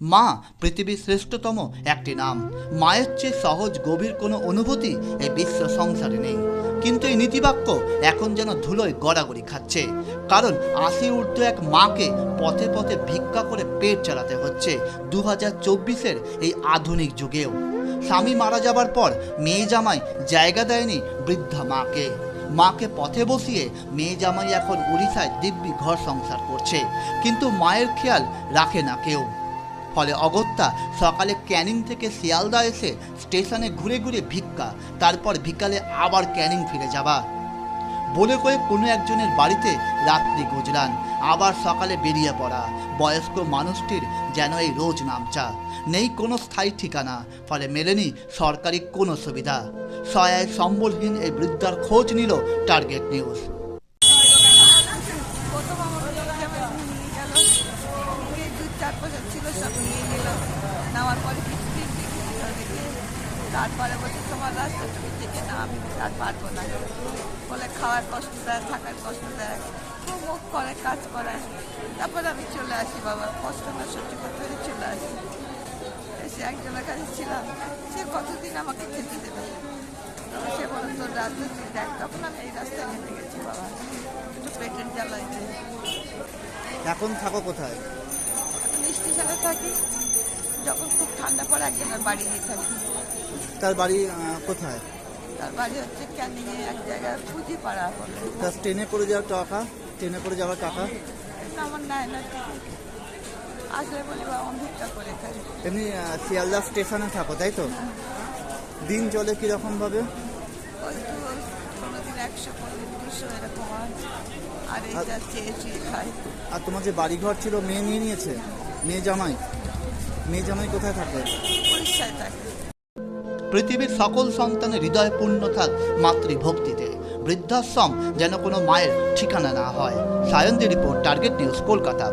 মা পৃথিবীর শ্রেষ্ঠতম একটি নাম। মায়ের চেয়ে সহজ গভীর কোনো অনুভূতি এই বিশ্ব সংসারে নেই। কিন্তু এই নীতিবাক্য এখন যেন ধুলোয় গড়াগড়ি খাচ্ছে, কারণ আশি ঊর্ধ্ব এক মাকে পথে পথে ভিক্ষা করে পেট চালাতে হচ্ছে 2024-এর এই আধুনিক যুগেও। স্বামী মারা যাবার পর মেয়ে জামাই জায়গা দেয়নি বৃদ্ধা মাকে। মাকে পথে বসিয়ে মেয়ে জামাই এখন উড়িষ্যায় দিব্যি ঘর সংসার করছে, কিন্তু মায়ের খেয়াল রাখে না কেউ। ফলে অগত্যা সকালে ক্যানিং থেকে শিয়ালদা এসে স্টেশনে ঘুরে ঘুরে ভিক্ষা, তারপর বিকালে আবার ক্যানিং ফিরে যাওয়া, বলে কয়ে কোনো একজনের বাড়িতে রাত্রি গুজরান, আবার সকালে বেরিয়ে পড়া। বয়স্ক মানুষটির যেন এই রোজ নামচা, নেই কোনো স্থায়ী ঠিকানা, ফলে মেলেনি সরকারি কোনো সুবিধা। সহায় সম্বলহীন এই বৃদ্ধার খোঁজ নিল টার্গেট নিউজ। প্রথম আমার নিয়ে গেল, দুধ 4 বছর ছিল সব নিয়ে নিল। নেওয়ার পরে কিছুদিন দেখে তারপরে বলছে তোমার রাস্তা তুমি থেকে না, আমি আর পারবো না। বলে খাওয়ার কষ্ট দেয়, থাকার কষ্ট দেয়, খুব মুখ করে, কাজ করায়। তারপর আমি চলে আসি, বাবা কষ্ট না সহ্য করতে পেরে চলে আসি। এসে একজনের কাছে ছিলাম, সে কতদিন আমাকে খেতে দেবে। তবে সে বলে তোর রাস্তা তুই দেখ। তখন আমি এই রাস্তায় নেমে গেছি বাবা, একটু পেটের জ্বালাইতে। এখন থাকো কোথায়? এখন স্টেশনে থাকি, যখন খুব ঠান্ডা পড়ে একজনের বাড়ি নিয়ে থাকি। তার বাড়ি কোথায়? তার বাড়ি হচ্ছে ক্যানিংয়ে এক জায়গায় পুঁজিপাড়া বলে। তার ট্রেনে করে যাওয়ার টাকা, ট্রেনে করে যাওয়ার টাকা এটা আমার নেয় না, আসলে বলি বাবা আমি ভিক্ষা করে খাই। এমনি শিয়ালদা স্টেশনে থাকো তাই তো? দিন চলে কিরকম ভাবে? ওই তো কোনোদিন 100, কোনোদিন 200 এরকম হয়। আর এইটা চেয়ে চেয়ে খাই। আর তোমার যে বাড়িঘর ছিল মেয়ে নিয়ে নিয়েছে? মেয়ে জামাই কোথায় থাকে? উড়িষ্যায় থাকে। পৃথিবীর সকল সন্তানের হৃদয় পূর্ণ থাক মাতৃভক্তিতে, বৃদ্ধাশ্রম যেন কোনো মায়ের ঠিকানা না হয়। Sayanti report, target news, Kolkata.